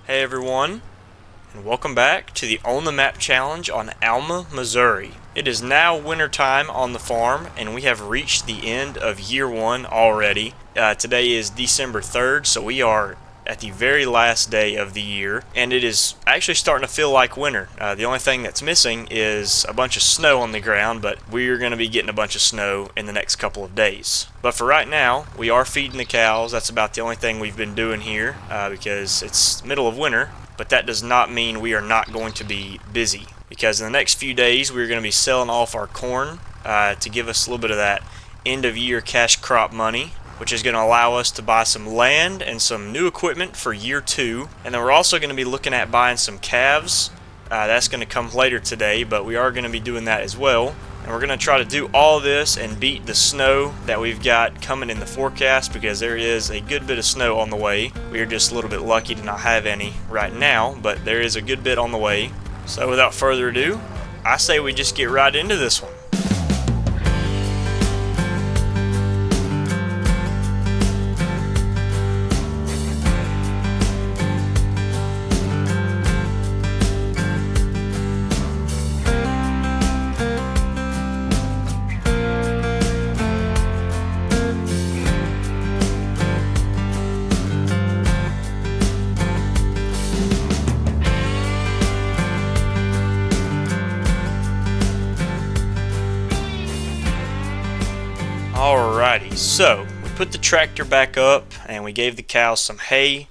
Hey everyone, and welcome back to the On the Map challenge on Alma, Missouri. It is now wintertime on the farm, and we have reached the end of year one already. Today is December 3rd, so we are at the very last day of the year, and it is actually starting to feel like winter. The only thing that's missing is a bunch of snow on the ground, but we're going to be getting a bunch of snow in the next couple of days. But for right now, we are feeding the cows. That's about the only thing we've been doing here because it's middle of winter, but that does not mean we are not going to be busy, because in the next few days we're going to be selling off our corn to give us a little bit of that end of year cash crop money, which is going to allow us to buy some land and some new equipment for year two. And then we're also going to be looking at buying some calves. That's going to come later today, but we are going to be doing that as well. And we're going to try to do all this and beat the snow that we've got coming in the forecast, because there is a good bit of snow on the way. We are just a little bit lucky to not have any right now, but there is a good bit on the way. So without further ado, I say we just get right into this one. Alrighty, so we put the tractor back up and we gave the cows some hay,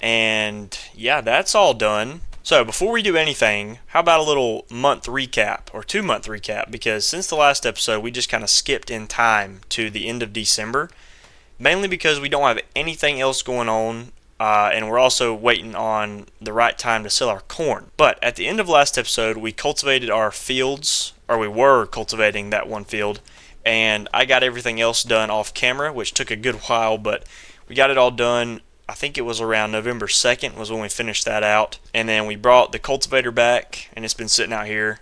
and yeah, that's all done. So before we do anything, how about a little month recap, or 2 month recap, because since the last episode we just kind of skipped in time to the end of December, mainly because we don't have anything else going on, and we're also waiting on the right time to sell our corn. But at the end of last episode, we cultivated our fields, or we were cultivating that one field, and I got everything else done off camera, which took a good while, but we got it all done. I think it was around November 2nd was when we finished that out, and then we brought the cultivator back, and it's been sitting out here.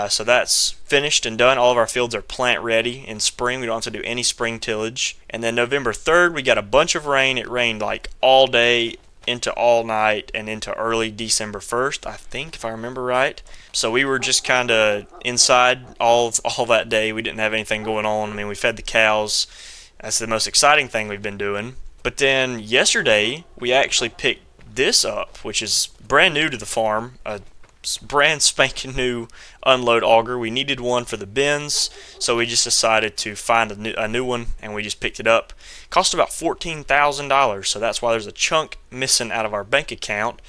So that's finished and done. All of our fields are plant ready in spring. We don't have to do any spring tillage. And then November 3rd, we got a bunch of rain. It rained like all day into all night and into early December 1st, I think, if I remember right. So we were just kind of inside all that day. We didn't have anything going on. I mean, we fed the cows. That's the most exciting thing we've been doing. But then yesterday, we actually picked this up, which is brand new to the farm, a brand spanking new unload auger. We needed one for the bins, so we just decided to find a new one, and we just picked it up. It cost about $14,000, so that's why there's a chunk missing out of our bank account.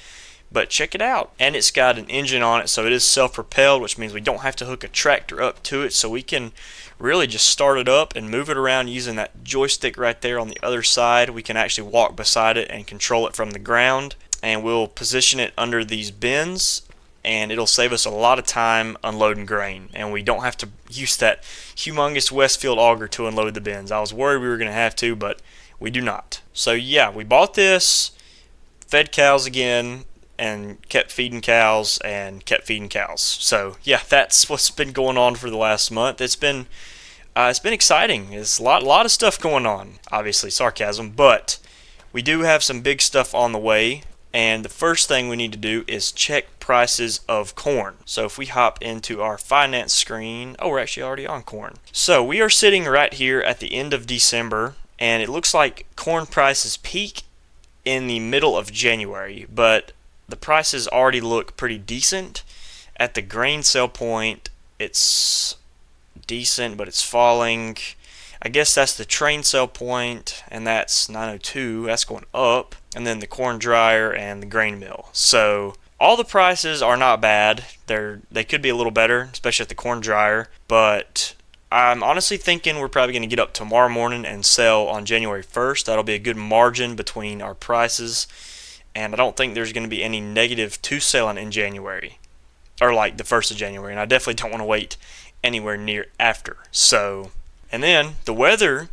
But check it out, and it's got an engine on it, so it is self-propelled, which means we don't have to hook a tractor up to it, so we can really just start it up and move it around using that joystick right there on the other side. We can actually walk beside it and control it from the ground, and we'll position it under these bins, and it'll save us a lot of time unloading grain, and we don't have to use that humongous Westfield auger to unload the bins. I was worried we were going to have to, but we do not. So yeah, we bought this, fed cows again, and kept feeding cows and kept feeding cows. So yeah, that's what's been going on for the last month. It's been exciting. It's a lot of stuff going on. Obviously, sarcasm, but we do have some big stuff on the way. And the first thing we need to do is check prices of corn. So if we hop into our finance screen, oh, we're actually already on corn. So we are sitting right here at the end of December, and it looks like corn prices peak in the middle of January, but the prices already look pretty decent. At the grain sale point, it's decent, but it's falling. I guess that's the train sale point, and that's 902. That's going up. And then the corn dryer and the grain mill. So all the prices are not bad. They could be a little better, especially at the corn dryer. But I'm honestly thinking we're probably going to get up tomorrow morning and sell on January 1st. That'll be a good margin between our prices. And I don't think there's going to be any negative to selling in January, or like the 1st of January. And I definitely don't want to wait anywhere near after. So, and then the weather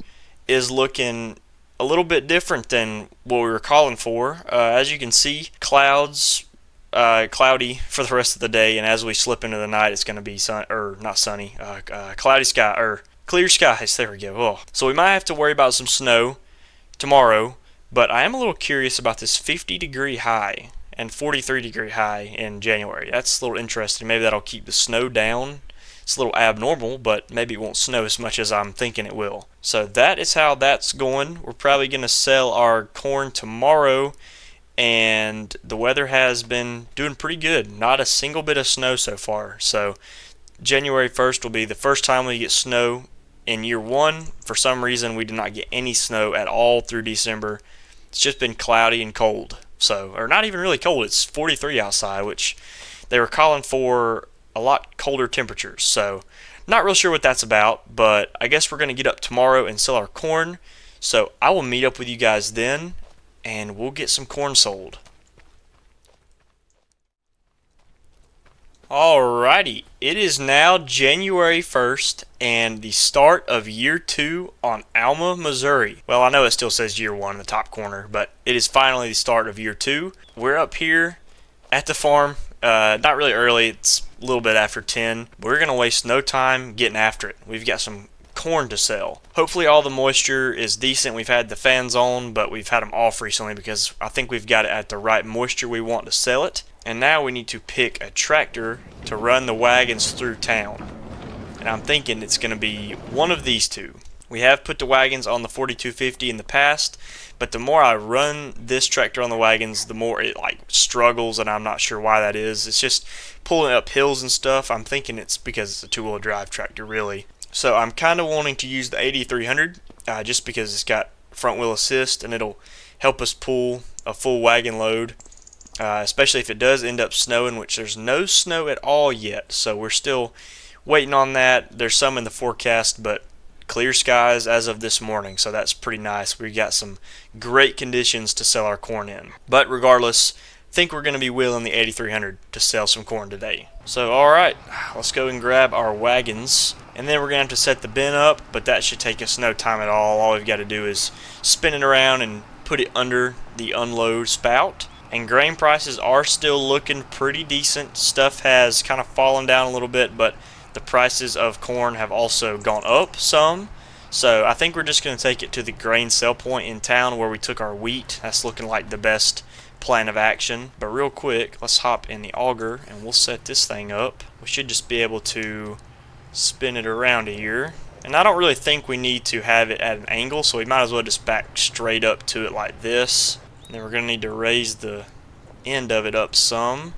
is looking a little bit different than what we were calling for. As you can see, cloudy for the rest of the day, and as we slip into the night, it's going to be cloudy sky, or clear skies. There we go. Oh. So we might have to worry about some snow tomorrow, but I am a little curious about this 50-degree high. and 43-degree high in January. That's a little interesting. Maybe that'll keep the snow down. It's a little abnormal, but maybe it won't snow as much as I'm thinking it will. So that is how that's going. We're probably going to sell our corn tomorrow, and the weather has been doing pretty good. Not a single bit of snow so far. So January 1st will be the first time we get snow in year one. For some reason, we did not get any snow at all through December. It's just been cloudy and cold. So, or not even really cold. It's 43 outside, which they were calling for a lot colder temperatures. So, not real sure what that's about, but I guess we're going to get up tomorrow and sell our corn. So, I will meet up with you guys then, and we'll get some corn sold. Alrighty, it is now January 1st and the start of year 2 on Alma, Missouri. Well, I know it still says year 1 in the top corner, but it is finally the start of year 2. We're up here at the farm, not really early, it's a little bit after 10. We're going to waste no time getting after it. We've got some corn to sell. Hopefully all the moisture is decent. We've had the fans on, but we've had them off recently because I think we've got it at the right moisture we want to sell it. And now we need to pick a tractor to run the wagons through town. And I'm thinking it's going to be one of these two. We have put the wagons on the 4250 in the past, but the more I run this tractor on the wagons, the more it struggles, and I'm not sure why that is. It's just pulling up hills and stuff. I'm thinking it's because it's a two-wheel drive tractor, really. So I'm kind of wanting to use the 8300 just because it's got front wheel assist and it'll help us pull a full wagon load. Especially if it does end up snowing, which there's no snow at all yet, so we're still waiting on that. There's some in the forecast, but clear skies as of this morning, so that's pretty nice. We got some great conditions to sell our corn in. But regardless, I think we're going to be wheeling the 8300 to sell some corn today. So alright, let's go and grab our wagons, and then we're going to have to set the bin up, but that should take us no time at all. All we've got to do is spin it around and put it under the unload spout. And grain prices are still looking pretty decent. Stuff has kind of fallen down a little bit, but the prices of corn have also gone up some. So I think we're just going to take it to the grain sell point in town where we took our wheat. That's looking like the best plan of action. But real quick, let's hop in the auger and we'll set this thing up. We should just be able to spin it around here. And I don't really think we need to have it at an angle, so we might as well just back straight up to it like this. And then we're going to need to raise the end of it up some.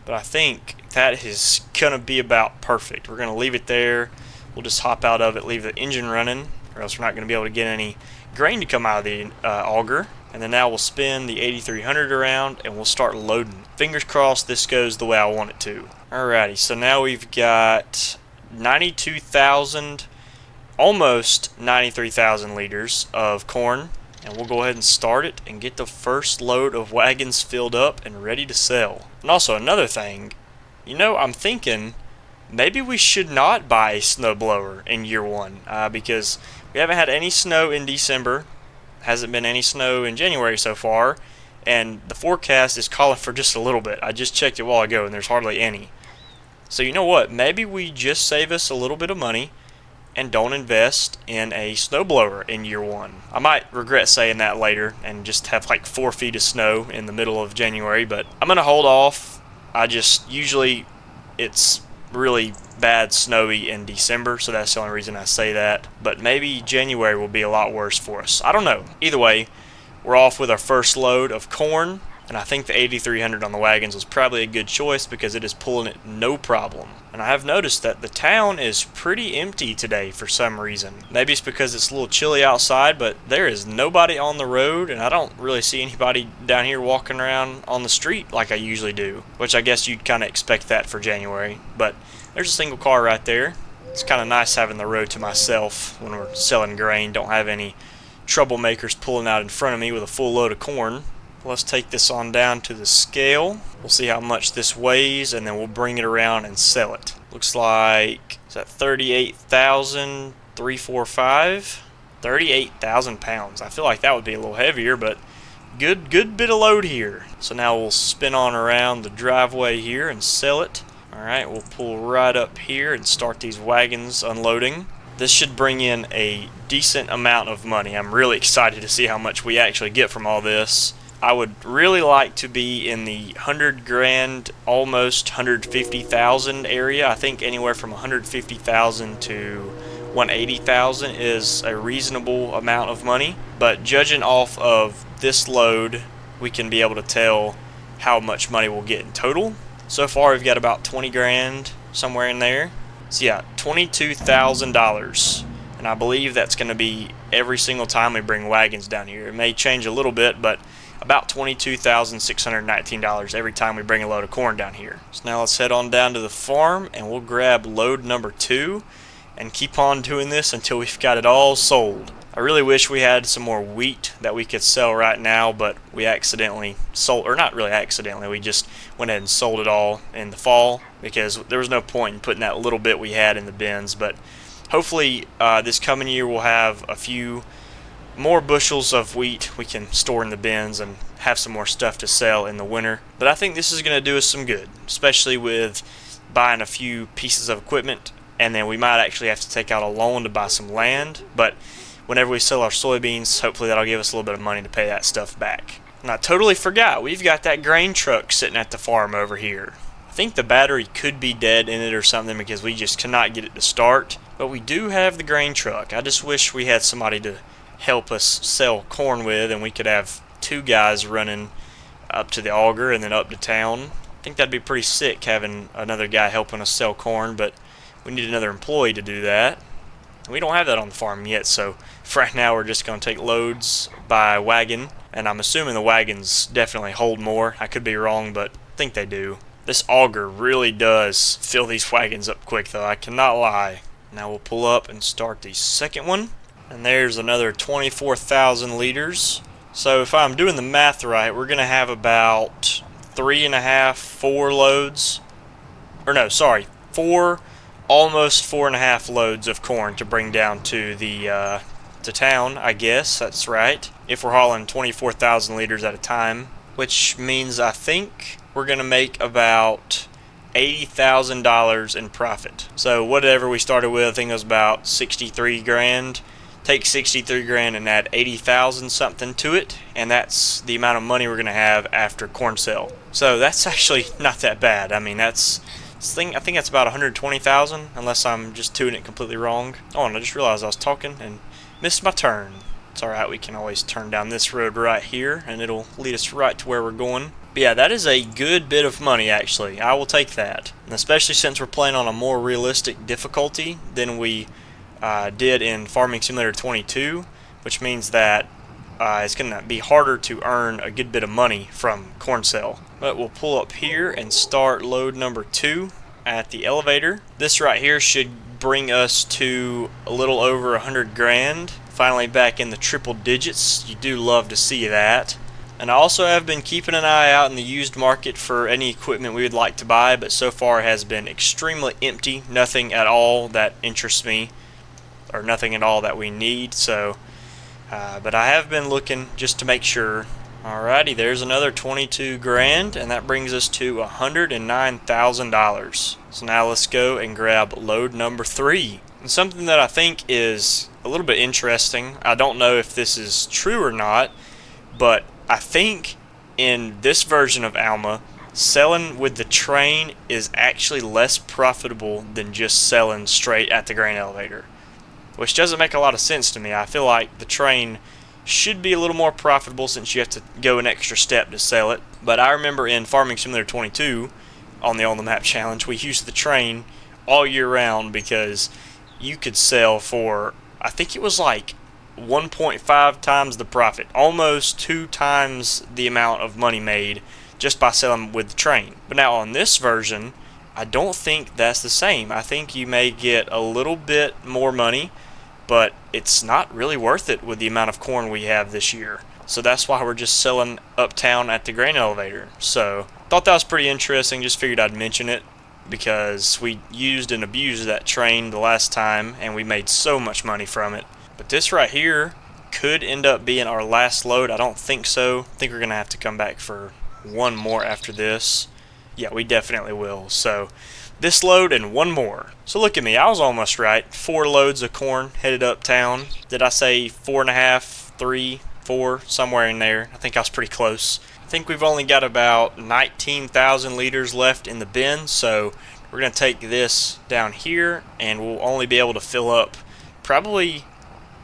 But I think that is going to be about perfect. We're going to leave it there. We'll just hop out of it, leave the engine running, or else we're not going to be able to get any grain to come out of the auger. And then now we'll spin the 8300 around and we'll start loading. Fingers crossed this goes the way I want it to. Alrighty, so now we've got 92,000, almost 93,000 liters of corn. And we'll go ahead and start it and get the first load of wagons filled up and ready to sell. And also another thing, I'm thinking maybe we should not buy a snowblower in year 1 because we haven't had any snow in December. Hasn't been any snow in January so far, and the forecast is calling for just a little bit. I just checked it a while ago and there's hardly any. So you know what, maybe we just save us a little bit of money and don't invest in a snowblower in year 1. I might regret saying that later and just have like 4 feet of snow in the middle of January, but I'm going to hold off. Usually it's really bad snowy in December, so that's the only reason I say that. But maybe January will be a lot worse for us. I don't know. Either way, we're off with our first load of corn, and I think the 8300 on the wagons was probably a good choice because it is pulling it no problem. And I have noticed that the town is pretty empty today for some reason. Maybe it's because it's a little chilly outside, but there is nobody on the road, and I don't really see anybody down here walking around on the street like I usually do, which I guess you'd kind of expect that for January. But there's a single car right there. It's kind of nice having the road to myself when we're selling grain. Don't have any troublemakers pulling out in front of me with a full load of corn. Let's take this on down to the scale. We'll see how much this weighs, and then we'll bring it around and sell it. Looks like, is that 38,345? 38,000 pounds. I feel like that would be a little heavier, but good bit of load here. So now we'll spin on around the driveway here and sell it. Alright, we'll pull right up here and start these wagons unloading. This should bring in a decent amount of money. I'm really excited to see how much we actually get from all this. I would really like to be in the 100 grand, almost 150,000 area. I think anywhere from 150,000 to 180,000 is a reasonable amount of money. But judging off of this load, we can be able to tell how much money we'll get in total. So far, we've got about 20 grand, somewhere in there. So yeah, $22,000. And I believe that's going to be every single time we bring wagons down here. It may change a little bit, but about $22,619 every time we bring a load of corn down here. So now let's head on down to the farm and we'll grab load number 2 and keep on doing this until we've got it all sold. I really wish we had some more wheat that we could sell right now, but we accidentally sold, or not really accidentally, we just went ahead and sold it all in the fall because there was no point in putting that little bit we had in the bins. But hopefully this coming year we'll have a few more bushels of wheat we can store in the bins and have some more stuff to sell in the winter. But I think this is going to do us some good, especially with buying a few pieces of equipment, and then we might actually have to take out a loan to buy some land. But whenever we sell our soybeans, hopefully that'll give us a little bit of money to pay that stuff back. And I totally forgot, we've got that grain truck sitting at the farm over here. I think the battery could be dead in it or something because we just cannot get it to start. But we do have the grain truck. I just wish we had somebody to help us sell corn with, and we could have 2 guys running up to the auger and then up to town. I think that'd be pretty sick, having another guy helping us sell corn, but we need another employee to do that. We don't have that on the farm yet, so for right now we're just going to take loads by wagon, and I'm assuming the wagons definitely hold more. I could be wrong, but I think they do. This auger really does fill these wagons up quick, though, I cannot lie. Now we'll pull up and start the second one. And there's another 24,000 liters. So if I'm doing the math right, we're going to have about 3.5, 4 loads. Or no, sorry, 4, almost 4.5 loads of corn to bring down to the to town, I guess. That's right. If we're hauling 24,000 liters at a time, which means I think we're going to make about $80,000 in profit. So whatever we started with, I think it was about 63 grand. Take 63 grand and add 80,000 something to it, and that's the amount of money we're going to have after corn sale. So that's actually not that bad. I mean, I think that's about 120,000, unless I'm just doing it completely wrong. Oh, and I just realized I was talking and missed my turn. It's alright, we can always turn down this road right here, and it'll lead us right to where we're going. But yeah, that is a good bit of money, actually. I will take that. And especially since we're playing on a more realistic difficulty than we did in Farming Simulator 22, which means that it's going to be harder to earn a good bit of money from corn sale. But we'll pull up here and start load number 2 at the elevator. This right here should bring us to a little over 100 grand. Finally back in the triple digits. You do love to see that. And I also have been keeping an eye out in the used market for any equipment we would like to buy, but so far it has been extremely empty. Nothing at all that interests me, or nothing at all that we need. So but I have been looking just to make sure. Alrighty, there's another 22 grand, and that brings us to $109,000. So now let's go and grab load number 3. And something that I think is a little bit interesting, I don't know if this is true or not, but I think in this version of Alma, selling with the train is actually less profitable than just selling straight at the grain elevator, which doesn't make a lot of sense to me. I feel like the train should be a little more profitable since you have to go an extra step to sell it. But I remember in Farming Simulator 22 on the On the Map challenge, we used the train all year round because you could sell for, I think it was like 1.5 times the profit, almost 2 times the amount of money made just by selling with the train. But now on this version, I don't think that's the same. I think you may get a little bit more money, but it's not really worth it with the amount of corn we have this year. So that's why we're just selling uptown at the grain elevator. So thought that was pretty interesting, just figured I'd mention it because we used and abused that train the last time and we made so much money from it. But this right here could end up being our last load. I don't think so. I think we're going to have to come back for one more after this. Yeah, we definitely will. So this load and one more. So look at me, I was almost right. 4 loads of corn headed uptown. Did I say 4.5, 3 24, somewhere in there. I think I was pretty close. I think we've only got about 19,000 liters left in the bin, so we're going to take this down here, and we'll only be able to fill up probably,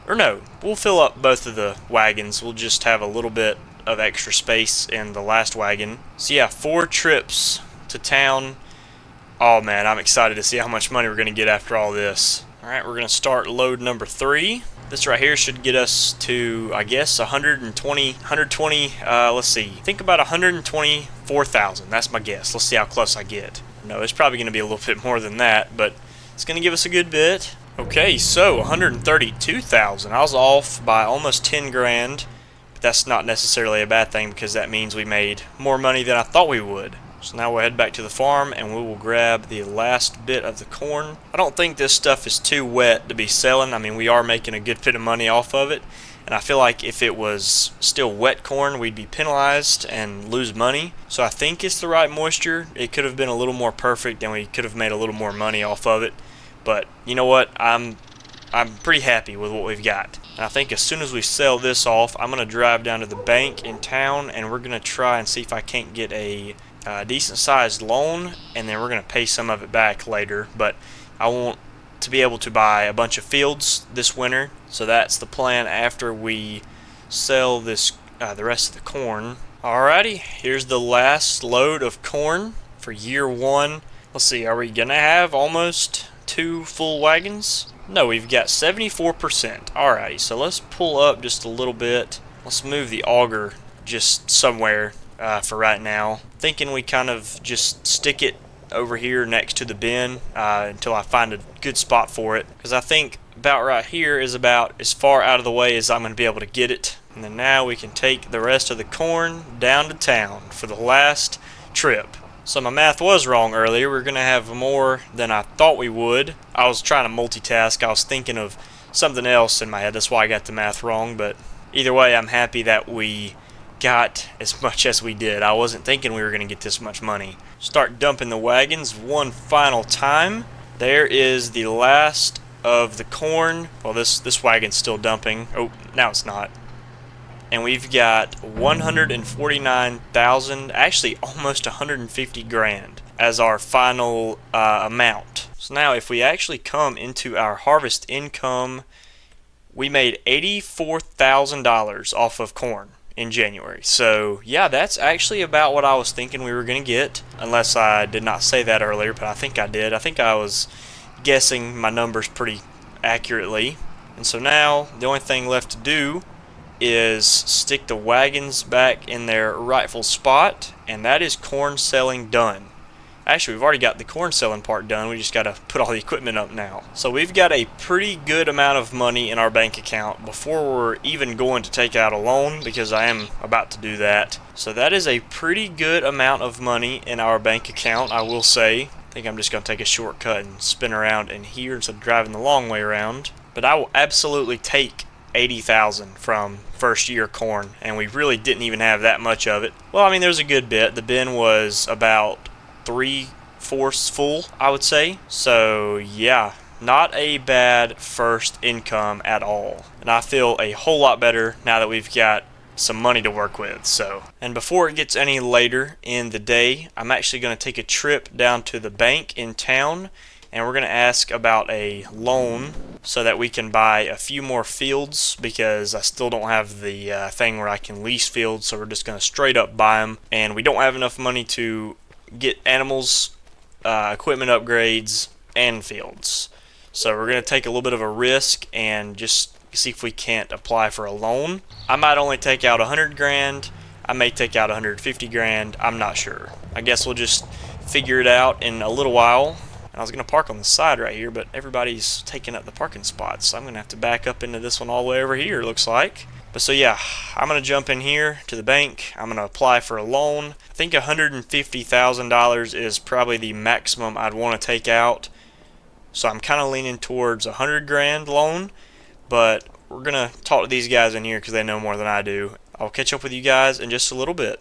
or no, we'll fill up both of the wagons. We'll just have a little bit of extra space in the last wagon. So yeah, 4 trips to town. Oh man, I'm excited to see how much money we're going to get after all this. Alright, we're going to start load number 3. This right here should get us to, I guess, 120, let's see, think about 124,000. That's my guess. Let's see how close I get. No, it's probably going to be a little bit more than that, but it's going to give us a good bit. Okay, so 132,000. I was off by almost 10 grand, but that's not necessarily a bad thing because that means we made more money than I thought we would. So now we'll head back to the farm and we will grab the last bit of the corn. I don't think this stuff is too wet to be selling. I mean, we are making a good bit of money off of it, and I feel like if it was still wet corn, we'd be penalized and lose money. So I think it's the right moisture. It could have been a little more perfect and we could have made a little more money off of it. But you know what? I'm pretty happy with what we've got. And I think as soon as we sell this off, I'm going to drive down to the bank in town and we're going to try and see if I can't get a decent sized loan, and then we're going to pay some of it back later. But I want to be able to buy a bunch of fields this winter, so that's the plan after we sell this the rest of the corn. Alrighty, here's the last load of corn for year 1. Let's see, are we going to have almost 2 full wagons? No, we've got 74%. Alrighty, so let's pull up just a little bit. Let's move the auger just somewhere for right now. Thinking we kind of just stick it over here next to the bin until I find a good spot for it, because I think about right here is about as far out of the way as I'm going to be able to get it. And then now we can take the rest of the corn down to town for the last trip. So my math was wrong earlier. We're going to have more than I thought we would. I was trying to multitask. I was thinking of something else in my head. That's why I got the math wrong. But either way, I'm happy that we got as much as we did. I wasn't thinking we were going to get this much money. Start dumping the wagons one final time. There is the last of the corn. Well, this wagon's still dumping. Oh, now it's not. And we've got 149,000, actually almost 150 grand as our final amount. So now if we actually come into our harvest income, we made $84,000 off of corn in January. So yeah, that's actually about what I was thinking we were going to get, unless I did not say that earlier, but I think I did. I think I was guessing my numbers pretty accurately. And so now the only thing left to do is stick the wagons back in their rightful spot, and that is corn selling done. Actually, we've already got the corn selling part done. We just got to put all the equipment up now. So we've got a pretty good amount of money in our bank account before we're even going to take out a loan, because I am about to do that. So that is a pretty good amount of money in our bank account, I will say. I think I'm just going to take a shortcut and spin around in here instead of driving the long way around. But I will absolutely take 80,000 from first year corn, and we really didn't even have that much of it. Well, I mean, there's a good bit. The bin was about 3/4 full, I would say. So yeah, not a bad first income at all, and I feel a whole lot better now that we've got some money to work with. So, and before it gets any later in the day, I'm actually going to take a trip down to the bank in town, and we're going to ask about a loan so that we can buy a few more fields, because I still don't have the thing where I can lease fields. So we're just going to straight up buy them, and we don't have enough money to get animals, equipment upgrades, and fields. So we're going to take a little bit of a risk and just see if we can't apply for a loan. I might only take out 100 grand. I may take out 150 grand. I'm not sure. I guess we'll just figure it out in a little while. I was going to park on the side right here, but everybody's taking up the parking spots, so I'm going to have to back up into this one all the way over here, looks like. But so yeah, I'm going to jump in here to the bank. I'm going to apply for a loan. I think $150,000 is probably the maximum I'd want to take out. So I'm kind of leaning towards a 100 grand loan, but we're going to talk to these guys in here because they know more than I do. I'll catch up with you guys in just a little bit.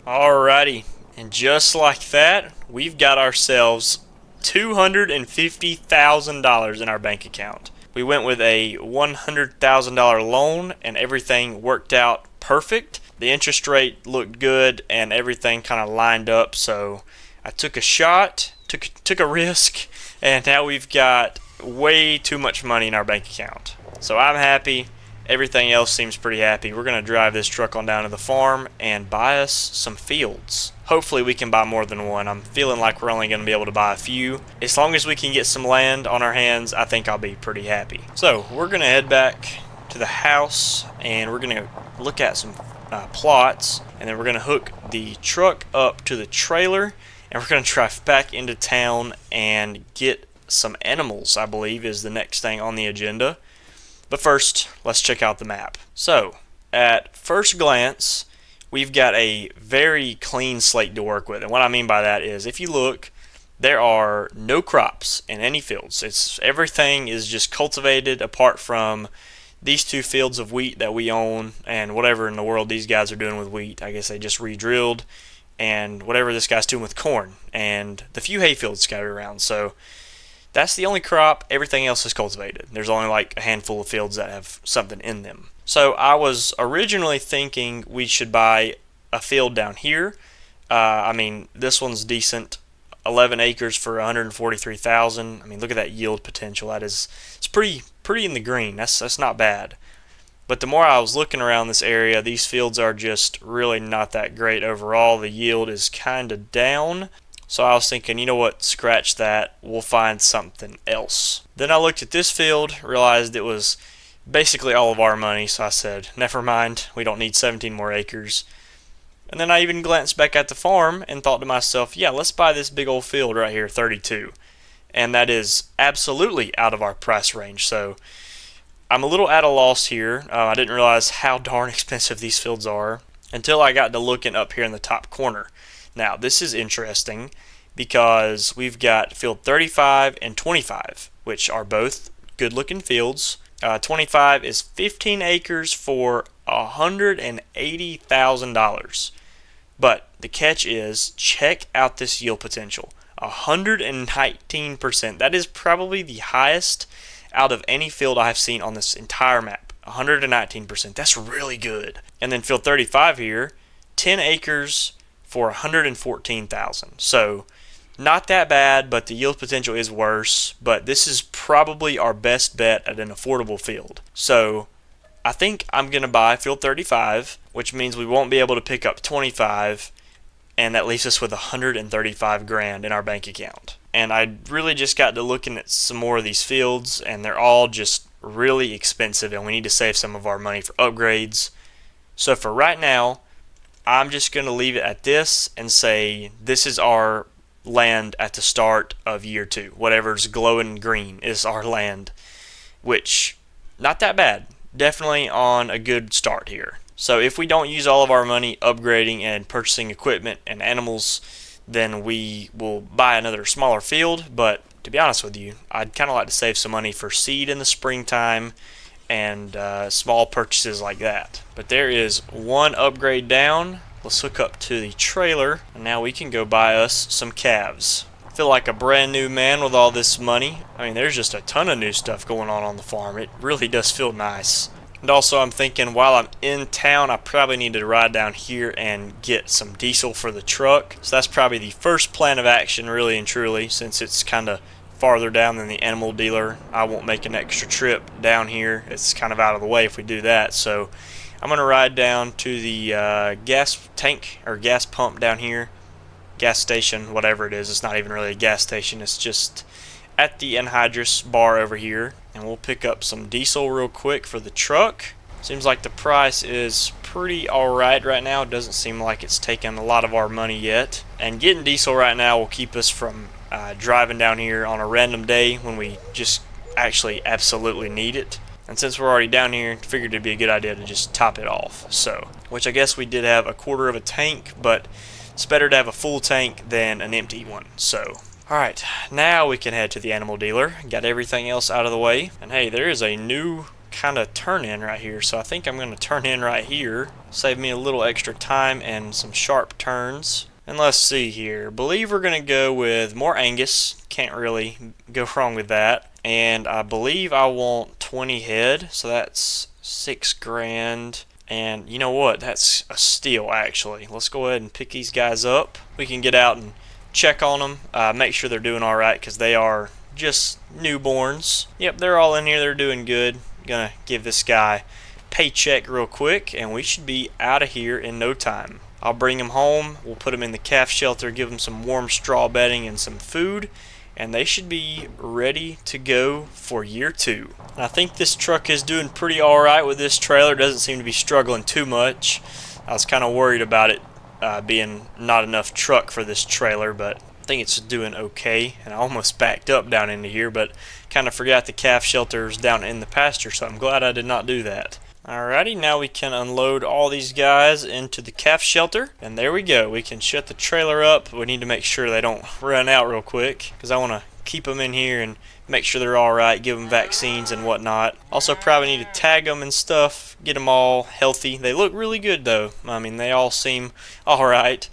Alrighty. And just like that, we've got ourselves $250,000 in our bank account. We went with a $100,000 loan, and everything worked out perfect. The interest rate looked good, and everything kind of lined up. So I took a shot, took a risk, and now we've got way too much money in our bank account. So I'm happy. Everything else seems pretty happy. We're going to drive this truck on down to the farm and buy us some fields. Hopefully we can buy more than one. I'm feeling like we're only going to be able to buy a few. As long as we can get some land on our hands, I think I'll be pretty happy. So we're going to head back to the house, and we're going to look at some plots, and then we're going to hook the truck up to the trailer, and we're going to drive back into town and get some animals, I believe, is the next thing on the agenda. But first, let's check out the map. So, at first glance, we've got a very clean slate to work with. And what I mean by that is, if you look, there are no crops in any fields. Everything is just cultivated apart from these 2 fields of wheat that we own, and whatever in the world these guys are doing with wheat. I guess they just re-drilled, and whatever this guy's doing with corn, and the few hay fields scattered around. So that's the only crop. Everything else is cultivated. There's only like a handful of fields that have something in them. So I was originally thinking we should buy a field down here. I mean, this one's decent. 11 acres for $143,000. I mean, look at that yield potential. It's pretty in the green. That's not bad. But the more I was looking around this area, these fields are just really not that great overall. The yield is kind of down. So I was thinking, you know what, scratch that, we'll find something else. Then I looked at this field, realized it was basically all of our money, so I said, never mind, we don't need 17 more acres. And then I even glanced back at the farm and thought to myself, yeah, let's buy this big old field right here, 32. And that is absolutely out of our price range, so I'm a little at a loss here. I didn't realize how darn expensive these fields are until I got to looking up here in the top corner. Now, this is interesting because we've got field 35 and 25, which are both good-looking fields. 25 is 15 acres for $180,000. But the catch is, check out this yield potential. 119%. That is probably the highest out of any field I've seen on this entire map. 119%. That's really good. And then field 35 here, 10 acres for $114,000. So not that bad, but the yield potential is worse. But this is probably our best bet at an affordable field. So I think I'm going to buy field 35, which means we won't be able to pick up 25, and that leaves us with $135,000 in our bank account. And I really just got to looking at some more of these fields, and they're all just really expensive, and we need to save some of our money for upgrades. So for right now, I'm just going to leave it at this and say this is our land at the start of year 2. Whatever's glowing green is our land, which, not that bad. Definitely on a good start here. So if we don't use all of our money upgrading and purchasing equipment and animals, then we will buy another smaller field. But to be honest with you, I'd kind of like to save some money for seed in the springtime and small purchases like that. But there is one upgrade down. Let's hook up to the trailer, and now we can go buy us some calves. I feel like a brand new man with all this money. I mean, there's just a ton of new stuff going on the farm. It really does feel nice. And also I'm thinking while I'm in town, I probably need to ride down here and get some diesel for the truck. So that's probably the first plan of action, really and truly, since it's kind of farther down than the animal dealer. I won't make an extra trip down here. It's kind of out of the way if we do that. So I'm going to ride down to the gas tank or gas pump down here. Gas station, whatever it is. It's not even really a gas station. It's just at the anhydrous bar over here. And we'll pick up some diesel real quick for the truck. Seems like the price is pretty alright right now. It doesn't seem like it's taken a lot of our money yet. And getting diesel right now will keep us from driving down here on a random day when we just actually absolutely need it. And since we're already down here, I figured it'd be a good idea to just top it off. So, which I guess we did have a quarter of a tank, but it's better to have a full tank than an empty one. So, alright, now we can head to the animal dealer. Got everything else out of the way. And hey, there is a new kind of turn in right here. So I think I'm going to turn in right here. Save me a little extra time and some sharp turns. And let's see here. Believe we're going to go with more Angus. Can't really go wrong with that. and I believe I want 20 head, so that's 6 grand. And you know what? That's a steal, actually. Let's go ahead and pick these guys up. We can get out and check on them, make sure they're doing all right, because they are just newborns. Yep, they're all in here. They're doing good. Gonna give this guy paycheck real quick, and we should be out of here in no time. I'll bring him home. We'll put him in the calf shelter, give him some warm straw bedding and some food, and they should be ready to go for year 2. And I think this truck is doing pretty alright with this trailer. Doesn't seem to be struggling too much. I was kind of worried about it being not enough truck for this trailer, but I think it's doing okay. And I almost backed up down into here, but kind of forgot the calf shelters down in the pasture, so I'm glad I did not do that. Alrighty, now we can unload all these guys into the calf shelter, and there we go. We can shut the trailer up. We need to make sure they don't run out real quick, because I want to keep them in here and make sure they're alright, give them vaccines and whatnot. Also probably need to tag them and stuff, get them all healthy. They look really good though. I mean, they all seem alright.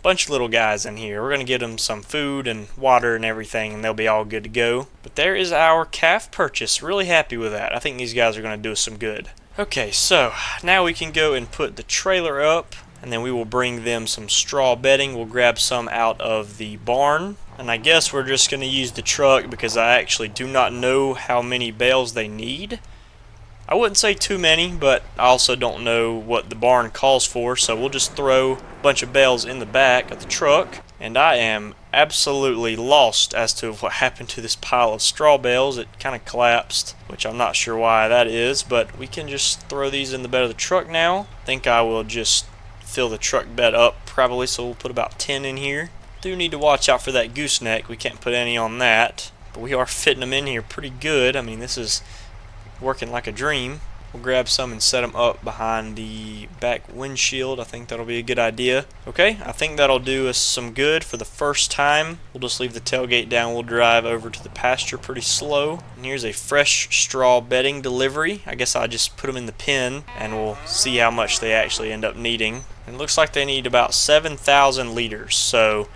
Bunch of little guys in here. We're going to get them some food and water and everything, and they'll be all good to go. But there is our calf purchase. Really happy with that. I think these guys are going to do us some good. Okay, so now we can go and put the trailer up, and then we will bring them some straw bedding. We'll grab some out of the barn, and I guess we're just going to use the truck because I actually do not know how many bales they need. I wouldn't say too many, but I also don't know what the barn calls for, so we'll just throw a bunch of bales in the back of the truck. And I am absolutely lost as to what happened to this pile of straw bales. It kind of collapsed, which I'm not sure why that is, but we can just throw these in the bed of the truck now. I think I will just fill the truck bed up probably, so we'll put about 10 in here. Do need to watch out for that gooseneck. We can't put any on that, but we are fitting them in here pretty good. I mean, this is working like a dream. We'll grab some and set them up behind the back windshield. I think that'll be a good idea. Okay, I think that'll do us some good for the first time. We'll just leave the tailgate down. We'll drive over to the pasture pretty slow. And here's a fresh straw bedding delivery. I guess I'll just put them in the pen and we'll see how much they actually end up needing. And it looks like they need about 7,000 liters. So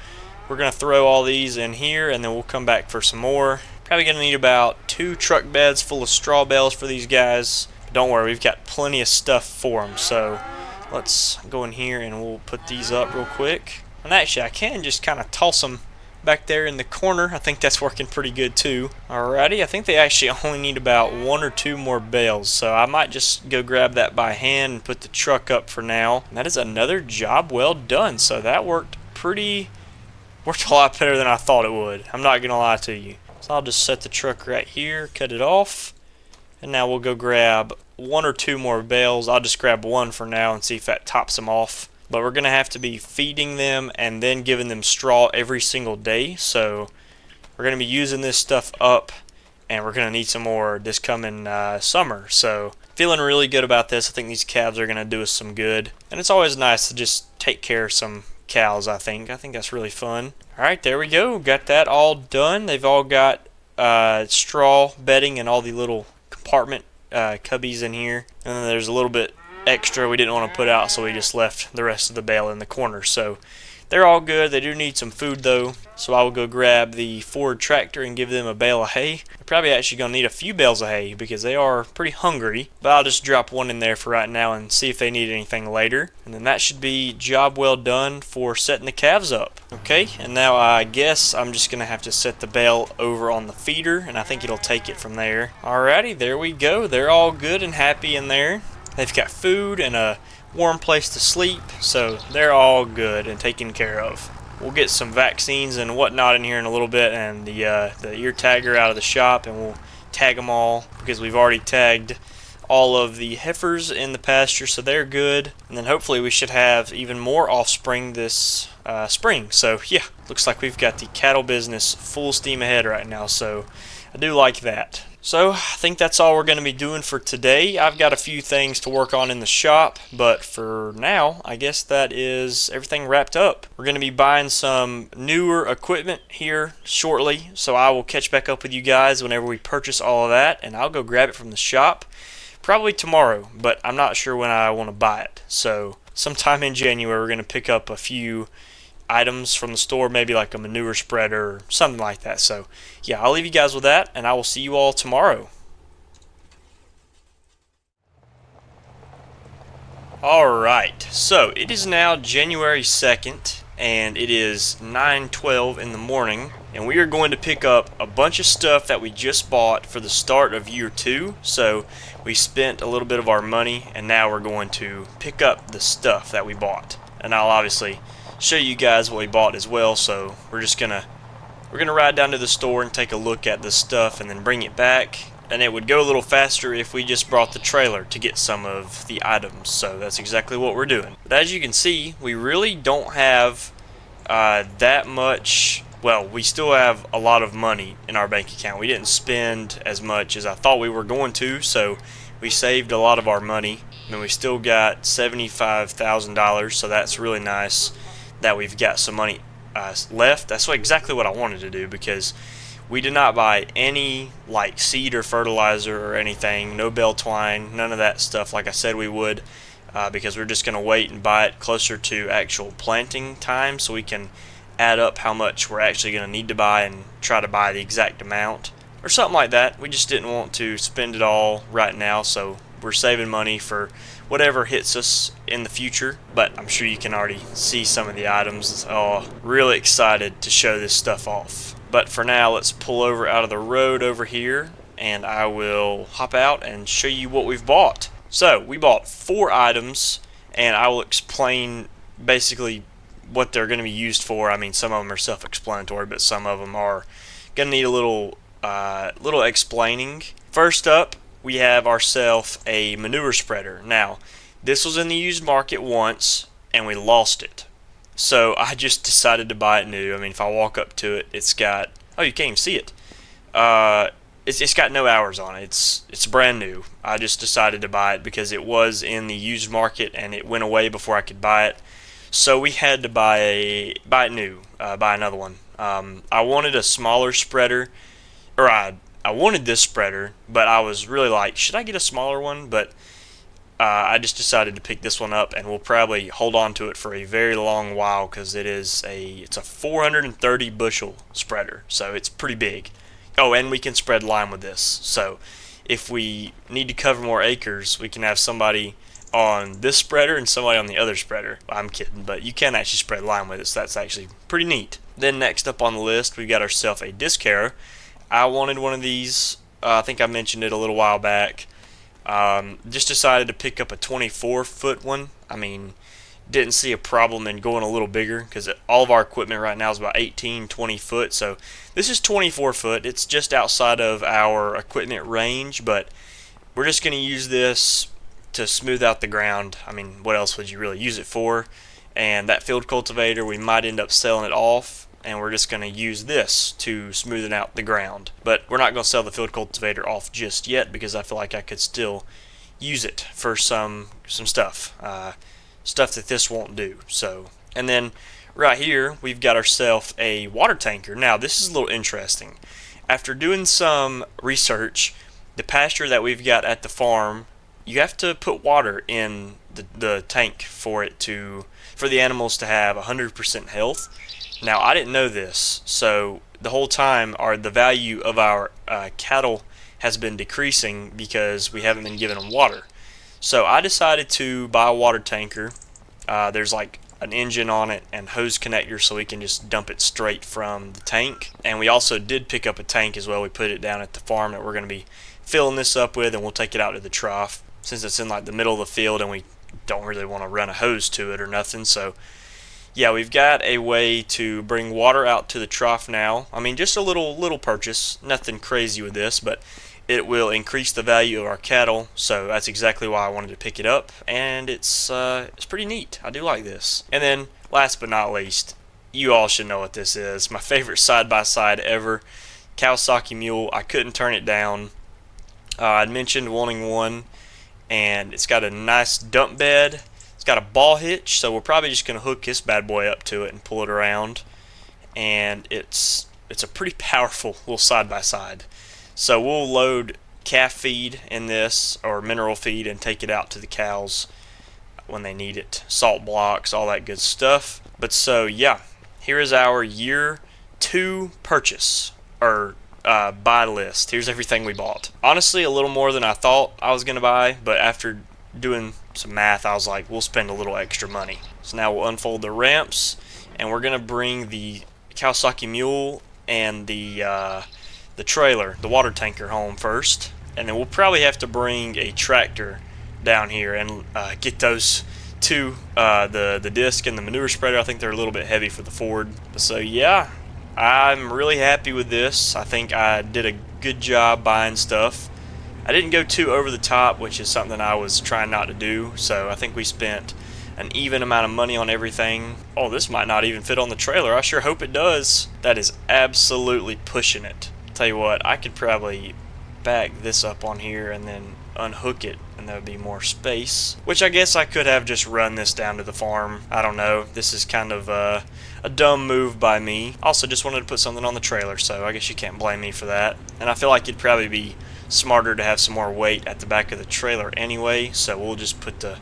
we're going to throw all these in here and then we'll come back for some more. Probably going to need about 2 truck beds full of straw bales for these guys. Don't worry, we've got plenty of stuff for them, so let's go in here and we'll put these up real quick. And actually, I can just kind of toss them back there in the corner. I think that's working pretty good too. Alrighty, I think they actually only need about 1 or 2 more bales, so I might just go grab that by hand and put the truck up for now. And that is another job well done, so that worked a lot better than I thought it would. I'm not gonna lie to you. So I'll just set the truck right here, cut it off. And now we'll go grab 1 or 2 more bales. I'll just grab 1 for now and see if that tops them off. But we're going to have to be feeding them and then giving them straw every single day. So we're going to be using this stuff up, and we're going to need some more this coming summer. So feeling really good about this. I think these calves are going to do us some good. And it's always nice to just take care of some cows, I think. I think that's really fun. Alright, there we go. Got that all done. They've all got straw bedding and all the little compartment cubbies in here, and then there's a little bit extra we didn't want to put out, so we just left the rest of the bale in the corner. So they're all good. They do need some food though, so I will go grab the Ford tractor and give them a bale of hay. They're probably actually going to need a few bales of hay because they are pretty hungry, but I'll just drop 1 in there for right now and see if they need anything later. And then that should be job well done for setting the calves up. Okay, and now I guess I'm just going to have to set the bale over on the feeder, and I think it'll take it from there. Alrighty, there we go. They're all good and happy in there. They've got food and a warm place to sleep, so they're all good and taken care of. We'll get some vaccines and whatnot in here in a little bit, and the ear tagger out of the shop, and we'll tag them all because we've already tagged all of the heifers in the pasture, so they're good. And then hopefully we should have even more offspring this spring. So yeah, looks like we've got the cattle business full steam ahead right now, so I do like that. So I think that's all we're going to be doing for today. I've got a few things to work on in the shop, but for now, I guess that is everything wrapped up. We're going to be buying some newer equipment here shortly, so I will catch back up with you guys whenever we purchase all of that, and I'll go grab it from the shop probably tomorrow, but I'm not sure when I want to buy it. So sometime in January, we're going to pick up a few items from the store, maybe like a manure spreader or something like that. So yeah, I'll leave you guys with that, and I will see you all tomorrow. Alright, so it is now January 2nd, and it is 9:12 in the morning, and we are going to pick up a bunch of stuff that we just bought for the start of year 2. So we spent a little bit of our money, and now we're going to pick up the stuff that we bought. And I'll obviously show you guys what we bought as well. So we're gonna ride down to the store and take a look at the stuff and then bring it back. And it would go a little faster if we just brought the trailer to get some of the items. So that's exactly what we're doing. But as you can see, we really don't have that much. Well, we still have a lot of money in our bank account. We didn't spend as much as I thought we were going to, so we saved a lot of our money. I mean, we still got $75,000, so that's really nice that we've got some money left. That's exactly what I wanted to do, because we did not buy any like seed or fertilizer or anything, no bell twine, none of that stuff like I said we would, because we're just going to wait and buy it closer to actual planting time so we can add up how much we're actually going to need to buy and try to buy the exact amount or something like that. We just didn't want to spend it all right now, so we're saving money for whatever hits us in the future. But I'm sure you can already see some of the items. Oh, really excited to show this stuff off. But for now, let's pull over out of the road over here, and I will hop out and show you what we've bought. So we bought 4 items, and I will explain basically what they're going to be used for. I mean, some of them are self-explanatory, but some of them are going to need a little explaining. First up, we have ourselves a manure spreader. Now, this was in the used market once, and we lost it. So I just decided to buy it new. I mean, if I walk up to it, it's got, oh, you can't even see it. It's got no hours on it. It's brand new. I just decided to buy it because it was in the used market and it went away before I could buy it. So we had to buy it new, buy another one. I wanted a smaller spreader, or I wanted this spreader, but I was really like, should I get a smaller one? But I just decided to pick this one up, and we'll probably hold on to it for a very long while because it's a 430 bushel spreader, so it's pretty big. Oh, and we can spread lime with this. So if we need to cover more acres, we can have somebody on this spreader and somebody on the other spreader. I'm kidding, but you can actually spread lime with it, so that's actually pretty neat. Then next up on the list, we've got ourselves a disc harrow. I wanted one of these. I think I mentioned it a little while back. Just decided to pick up a 24-foot one. I mean, didn't see a problem in going a little bigger because all of our equipment right now is about 18-20 foot. So this is 24 foot. It's just outside of our equipment range, but we're just going to use this to smooth out the ground. I mean, what else would you really use it for? And that field cultivator, we might end up selling it off, and we're just going to use this to smoothen out the ground. But we're not going to sell the field cultivator off just yet because I feel like I could still use it for some stuff, stuff that this won't do. So, and then right here we've got ourselves a water tanker. Now this is a little interesting. After doing some research, the pasture that we've got at the farm, you have to put water in the tank for the animals to have 100% health. Now, I didn't know this, so the whole time the value of our cattle has been decreasing because we haven't been giving them water. So I decided to buy a water tanker. There's like an engine on it and hose connectors, so we can just dump it straight from the tank. And we also did pick up a tank as well. We put it down at the farm that we're going to be filling this up with, and we'll take it out to the trough since it's in like the middle of the field and we don't really want to run a hose to it or nothing. So yeah, we've got a way to bring water out to the trough now. I mean, just a little purchase, nothing crazy with this, but it will increase the value of our cattle. So that's exactly why I wanted to pick it up, and it's pretty neat. I do like this. And then last but not least, you all should know what this is. My favorite side-by-side ever, Kawasaki Mule. I couldn't turn it down. I'd mentioned wanting one, and it's got a nice dump bed. It's got a ball hitch, so we're probably just going to hook this bad boy up to it and pull it around. And it's a pretty powerful little side-by-side. So we'll load calf feed in this, or mineral feed, and take it out to the cows when they need it. Salt blocks, all that good stuff. But so, yeah, here is our year 2 purchase, or buy list. Here's everything we bought. Honestly, a little more than I thought I was going to buy, but after doing some math, I was like, we'll spend a little extra money. So now we'll unfold the ramps, and we're going to bring the Kawasaki Mule and the trailer, the water tanker, home first, and then we'll probably have to bring a tractor down here and get those two, the disc and the manure spreader. I think they're a little bit heavy for the Ford. So yeah, I'm really happy with this. I think I did a good job buying stuff. I didn't go too over the top, which is something I was trying not to do, so I think we spent an even amount of money on everything. Oh, this might not even fit on the trailer. I sure hope it does. That is absolutely pushing it. Tell you what, I could probably back this up on here and then unhook it, and there would be more space, which I guess I could have just run this down to the farm. I don't know. This is kind of a dumb move by me. Also, just wanted to put something on the trailer, so I guess you can't blame me for that. And I feel like it'd probably be smarter to have some more weight at the back of the trailer anyway, so we'll just put the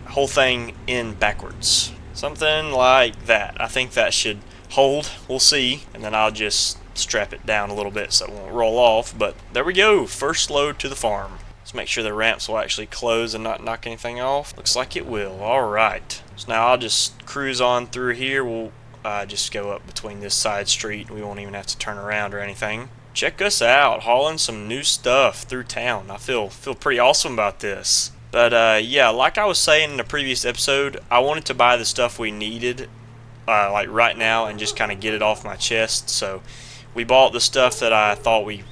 whole thing in backwards. Something like that. I think that should hold. We'll see. And then I'll just strap it down a little bit so it won't roll off. But there we go. First load to the farm. Let's make sure the ramps will actually close and not knock anything off. Looks like it will. Alright. So now I'll just cruise on through here. We'll just go up between this side street. We won't even have to turn around or anything. Check us out, hauling some new stuff through town. I feel pretty awesome about this. But yeah, like I was saying in the previous episode, I wanted to buy the stuff we needed like right now and just kind of get it off my chest. So we bought the stuff that I thought we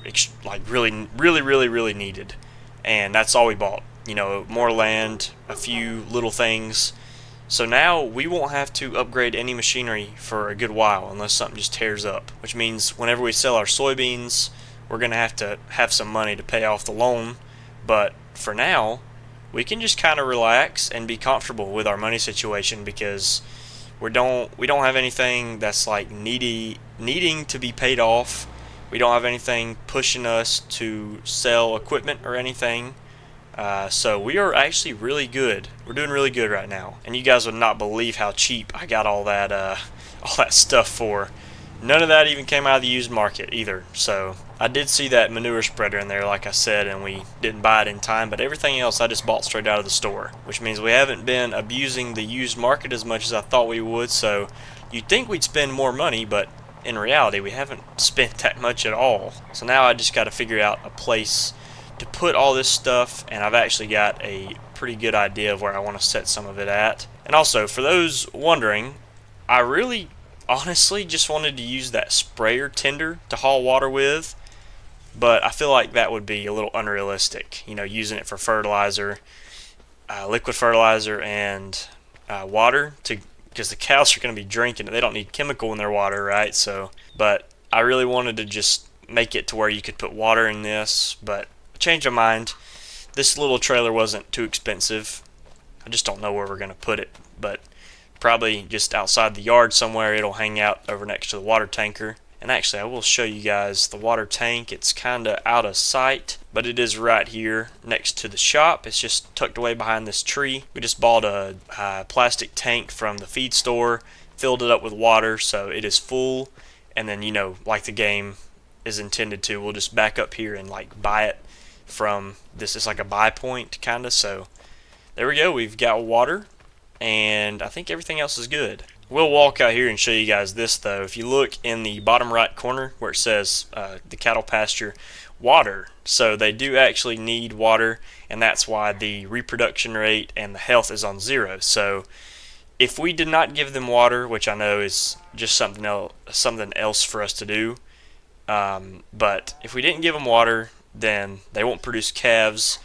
like really needed, and that's all we bought. You know, more land, a few little things. So now we won't have to upgrade any machinery for a good while unless something just tears up, which means whenever we sell our soybeans, we're going to have some money to pay off the loan. But for now, we can just kind of relax and be comfortable with our money situation, because we don't have anything that's like needing to be paid off. We don't have anything pushing us to sell equipment or anything. So we are actually really good. We're doing really good right now, and you guys would not believe how cheap I got all that stuff for. None of that even came out of the used market either. So I did see that manure spreader in there, like I said, and we didn't buy it in time. But everything else I just bought straight out of the store, which means we haven't been abusing the used market as much as I thought we would. So you'd think we'd spend more money, but in reality, we haven't spent that much at all. So now I just got to figure out a place to put all this stuff, and I've actually got a pretty good idea of where I want to set some of it at. And also, for those wondering, I really honestly just wanted to use that sprayer tender to haul water with, but I feel like that would be a little unrealistic, you know, using it for fertilizer, liquid fertilizer, and water, because the cows are going to be drinking it. They don't need chemical in their water, right? So, but I really wanted to just make it to where you could put water in this, but I changed my mind. This little trailer wasn't too expensive. I just don't know where we're going to put it, but probably just outside the yard somewhere. It'll hang out over next to the water tanker. And actually, I will show you guys the water tank. It's kind of out of sight, but it is right here next to the shop. It's just tucked away behind this tree. We just bought a plastic tank from the feed store, filled it up with water, so it is full. And then, you know, like the game is intended to, we'll just back up here and like buy it from this. Is like a buy point kind of. So there we go, we've got water, and I think everything else is good. We'll walk out here and show you guys this though. If you look in the bottom right corner where it says the cattle pasture water, so they do actually need water, and that's why the reproduction rate and the health is on 0. So if we did not give them water, which I know is just something else for us to do, but if we didn't give them water, then they won't produce calves,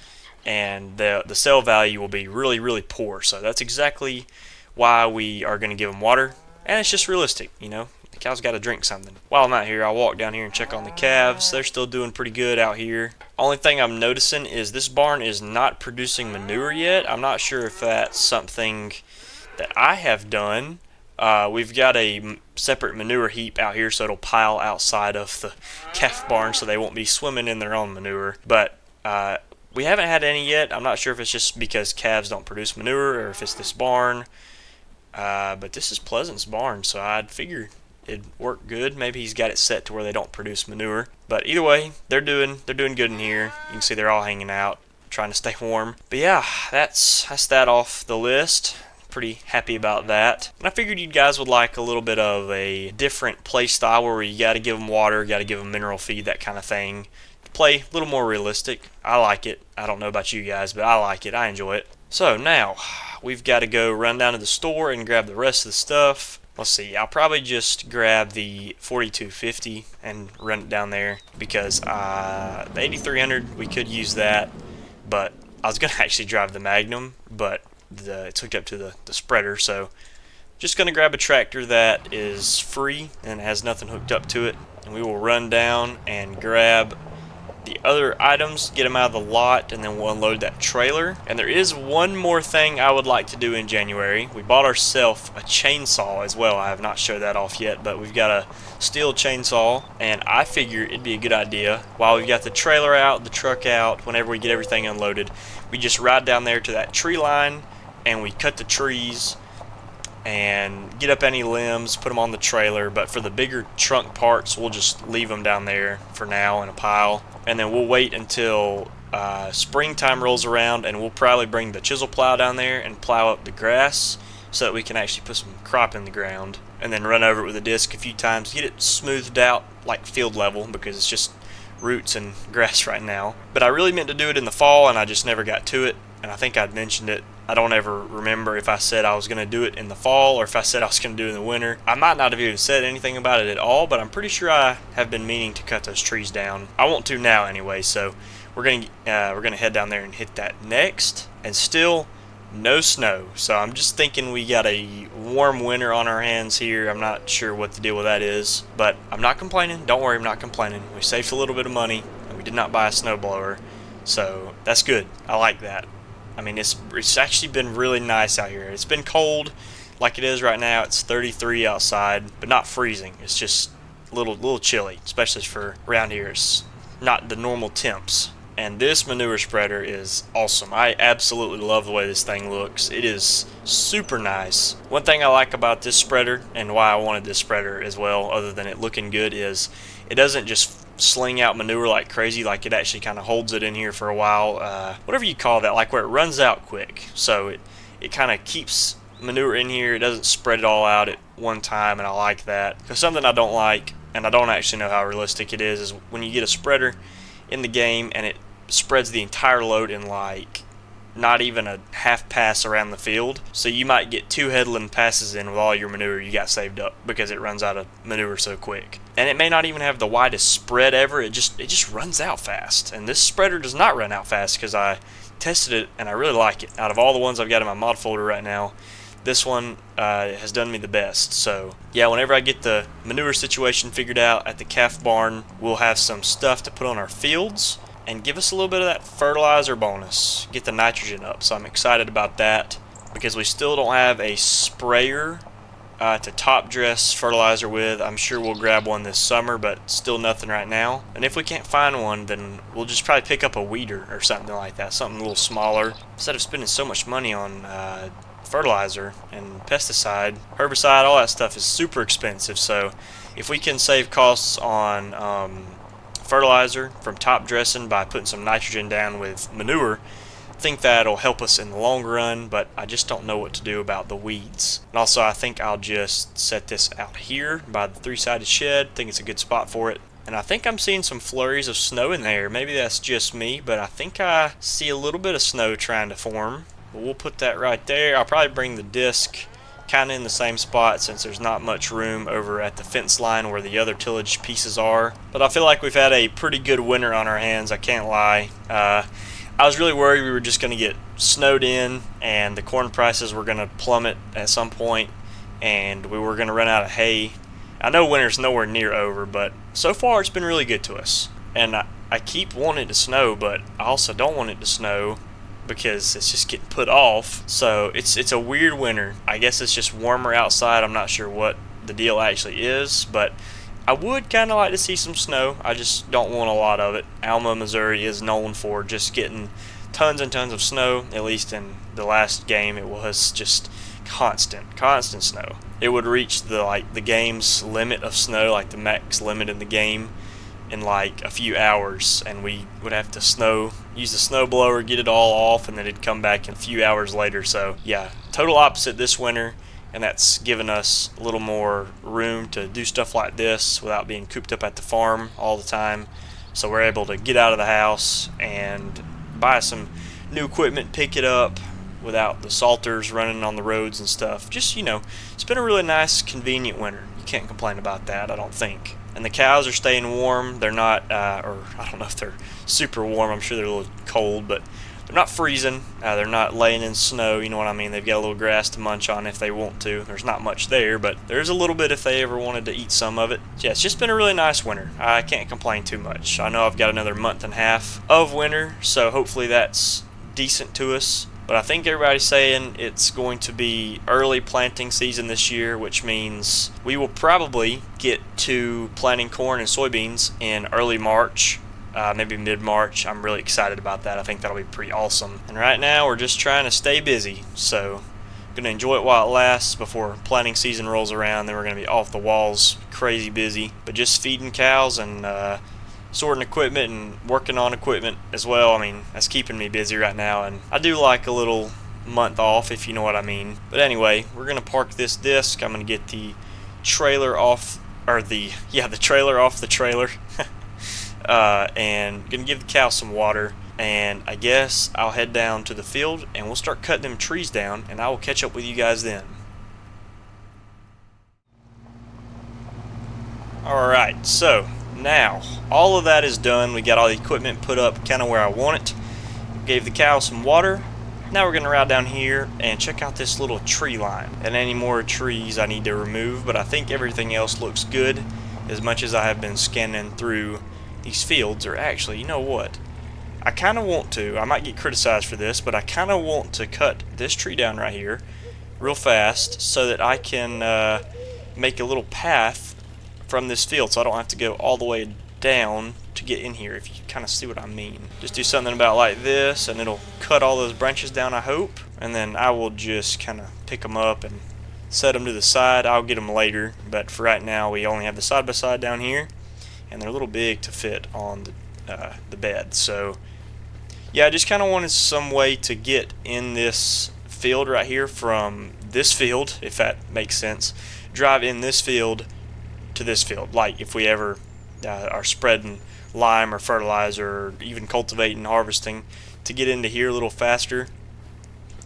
and the sale value will be really poor. So that's exactly why we are going to give them water, and it's just realistic, you know. The cows got to drink something. While I'm out here, I'll walk down here and check on the calves. They're still doing pretty good out here. Only thing I'm noticing is this barn is not producing manure yet. I'm not sure if that's something that I have done. We've got a separate manure heap out here, so it'll pile outside of the calf barn so they won't be swimming in their own manure. But we haven't had any yet. I'm not sure if it's just because calves don't produce manure or if it's this barn. But this is Pleasant's barn, so I'd figure it'd work good. Maybe he's got it set to where they don't produce manure. But either way, they're doing good in here. You can see they're all hanging out, trying to stay warm. But yeah, that's that off the list. Pretty happy about that. And I figured you guys would like a little bit of a different play style where you got to give them water, got to give them mineral feed, that kind of thing. Play a little more realistic. I like it. I don't know about you guys, but I like it. I enjoy it. So now we've got to go run down to the store and grab the rest of the stuff. Let's see, I'll probably just grab the 4250 and run it down there because the 8300, we could use that, but I was going to actually drive the Magnum, but it's hooked up to the spreader, so just going to grab a tractor that is free and has nothing hooked up to it, and we will run down and grab the other items, get them out of the lot, and then we'll unload that trailer. And there is one more thing I would like to do in January. We bought ourselves a chainsaw as well. I have not showed that off yet, but we've got a steel chainsaw, and I figure it'd be a good idea while we've got the trailer out, the truck out, whenever we get everything unloaded, we just ride down there to that tree line and we cut the trees and get up any limbs, put them on the trailer. But for the bigger trunk parts, we'll just leave them down there for now in a pile, and then we'll wait until springtime rolls around, and we'll probably bring the chisel plow down there and plow up the grass so that we can actually put some crop in the ground, and then run over it with a disc a few times, get it smoothed out like field level, because it's just roots and grass right now. But I really meant to do it in the fall, and I just never got to it, and I think I'd mentioned it. I don't ever remember if I said I was going to do it in the fall or if I said I was going to do it in the winter. I might not have even said anything about it at all, but I'm pretty sure I have been meaning to cut those trees down. I want to now anyway, so we're going to head down there and hit that next. And still no snow, so I'm just thinking we got a warm winter on our hands here. I'm not sure what the deal with that is, but I'm not complaining. Don't worry, I'm not complaining. We saved a little bit of money, and we did not buy a snowblower, so that's good. I like that. I mean, it's actually been really nice out here. It's been cold like it is right now. It's 33 outside, but not freezing. It's just a little chilly, especially for around here. It's not the normal temps. And this manure spreader is awesome. I absolutely love the way this thing looks. It is super nice. One thing I like about this spreader, and why I wanted this spreader as well, other than it looking good, is it doesn't just sling out manure like crazy. Like, it actually kind of holds it in here for a while, whatever you call that, like where it runs out quick. So it kind of keeps manure in here. It doesn't spread it all out at one time, and I like that. Because something I don't like, and I don't actually know how realistic it is when you get a spreader in the game and it spreads the entire load in like not even a half pass around the field. So you might get 2 headland passes in with all your manure you got saved up because it runs out of manure so quick. And it may not even have the widest spread ever. It just runs out fast. And this spreader does not run out fast because I tested it and I really like it. Out of all the ones I've got in my mod folder right now, this one has done me the best. So yeah, whenever I get the manure situation figured out at the calf barn, we'll have some stuff to put on our fields and give us a little bit of that fertilizer bonus, get the nitrogen up. So I'm excited about that because we still don't have a sprayer to top dress fertilizer with. I'm sure we'll grab one this summer, but still nothing right now. And if we can't find one, then we'll just probably pick up a weeder or something like that, something a little smaller, instead of spending so much money on fertilizer and pesticide, herbicide. All that stuff is super expensive. So if we can save costs on fertilizer from top dressing by putting some nitrogen down with manure, I think that'll help us in the long run. But I just don't know what to do about the weeds. And also, I think I'll just set this out here by the 3-sided shed. I think it's a good spot for it. And I think I'm seeing some flurries of snow in there. Maybe that's just me, but I think I see a little bit of snow trying to form. But we'll put that right there. I'll probably bring the disc kind of in the same spot since there's not much room over at the fence line where the other tillage pieces are. But I feel like we've had a pretty good winter on our hands, I can't lie. I was really worried we were just going to get snowed in and the corn prices were going to plummet at some point and we were going to run out of hay. I know winter's nowhere near over, but so far it's been really good to us. And I keep wanting it to snow, but I also don't want it to snow because it's just getting put off. So it's a weird winter. I guess it's just warmer outside. I'm not sure what the deal actually is, but I would kind of like to see some snow. I just don't want a lot of it. Alma, Missouri is known for just getting tons and tons of snow. At least in the last game, it was just constant snow. It would reach the game's limit of snow, like the max limit in the game, in like a few hours, and we would have to use the snow blower, get it all off, and then it'd come back in a few hours later. So yeah, total opposite this winter, and that's given us a little more room to do stuff like this without being cooped up at the farm all the time. So we're able to get out of the house and buy some new equipment, pick it up without the salters running on the roads and stuff. Just, it's been a really nice, convenient winter. You can't complain about that, I don't think. And the cows are staying warm. They're not, or I don't know if they're super warm. I'm sure they're a little cold, but they're not freezing. They're not laying in snow, you know what I mean? They've got a little grass to munch on if they want to. There's not much there, but there's a little bit if they ever wanted to eat some of it. Yeah, it's just been a really nice winter. I can't complain too much. I know I've got another month and a half of winter, so hopefully that's decent to us. But I think everybody's saying it's going to be early planting season this year, which means we will probably get to planting corn and soybeans in early March, maybe mid-March. I'm really excited about that. I think that'll be pretty awesome. And right now we're just trying to stay busy, so I'm going to enjoy it while it lasts before planting season rolls around. Then we're going to be off the walls, crazy busy. But just feeding cows and sorting equipment and working on equipment as well. I mean, that's keeping me busy right now, and I do like a little month off, if you know what I mean. But anyway, we're gonna park this disc. I'm gonna get the trailer off, or the trailer off the trailer, and gonna give the cow some water. And I guess I'll head down to the field and we'll start cutting them trees down, and I will catch up with you guys then. Alright, so now all of that is done. We got all the equipment put up kind of where I want it. Gave the cow some water. Now we're going to ride down here and check out this little tree line. And any more trees I need to remove, but I think everything else looks good. As much as I have been scanning through these fields, or actually, you know what? I kind of want to, I might get criticized for this, but I kind of want to cut this tree down right here real fast so that I can make a little path from this field, so I don't have to go all the way down to get in here, if you kind of see what I mean. Just do something about like this, and it'll cut all those branches down, I hope. And then I will just kind of pick them up and set them to the side. I'll get them later, but for right now we only have the side-by-side down here, and they're a little big to fit on the bed. So yeah, I just kind of wanted some way to get in this field right here from this field, if that makes sense. Drive in this field to this field, like if we ever are spreading lime or fertilizer, or even cultivating and harvesting, to get into here a little faster.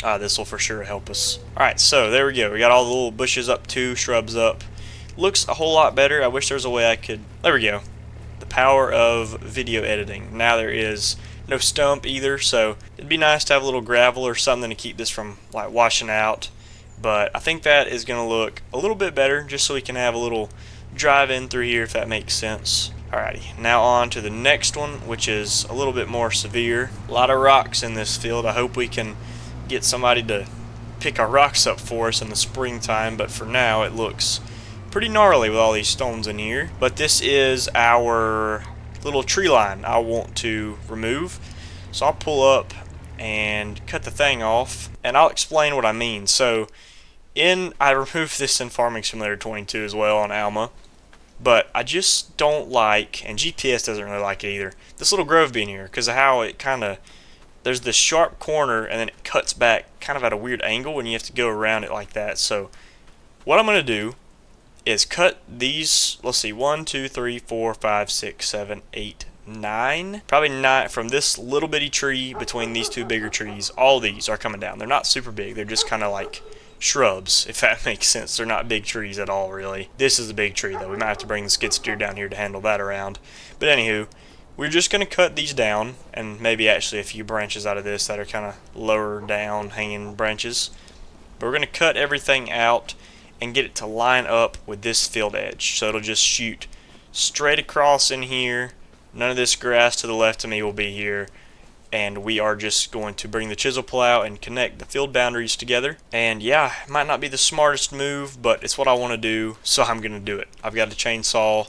This will for sure help us. Alright, so there we go. We got all the little bushes up too, shrubs up. Looks a whole lot better. I wish there was a way I could... There we go. The power of video editing. Now there is no stump either, so it'd be nice to have a little gravel or something to keep this from like washing out. But I think that is going to look a little bit better, just so we can have a little drive in through here, if that makes sense. Alrighty, now on to the next one, which is a little bit more severe. A lot of rocks in this field. I hope we can get somebody to pick our rocks up for us in the springtime, but for now it looks pretty gnarly with all these stones in here. But this is our little tree line I want to remove, so I'll pull up and cut the thing off, and I'll explain what I mean. So I removed this in Farming Simulator 22 as well on Alma, but I just don't like, and GPS doesn't really like it either, this little grove being here, because of how it kind of, there's this sharp corner and then it cuts back kind of at a weird angle when you have to go around it like that. So what I'm going to do is cut these, let's see, 1, 2, 3, 4, 5, 6, 7, 8, 9, probably 9 from this little bitty tree between these two bigger trees. All these are coming down. They're not super big, they're just kind of like shrubs, if that makes sense. They're not big trees at all, really. This is a big tree, though. We might have to bring the skid steer down here to handle that around. But anywho, we're just going to cut these down, and maybe actually a few branches out of this that are kind of lower down, hanging branches. But we're going to cut everything out and get it to line up with this field edge. So it'll just shoot straight across in here. None of this grass to the left of me will be here. And we are just going to bring the chisel plow and connect the field boundaries together. And yeah, it might not be the smartest move, but it's what I want to do, so I'm going to do it. I've got a chainsaw,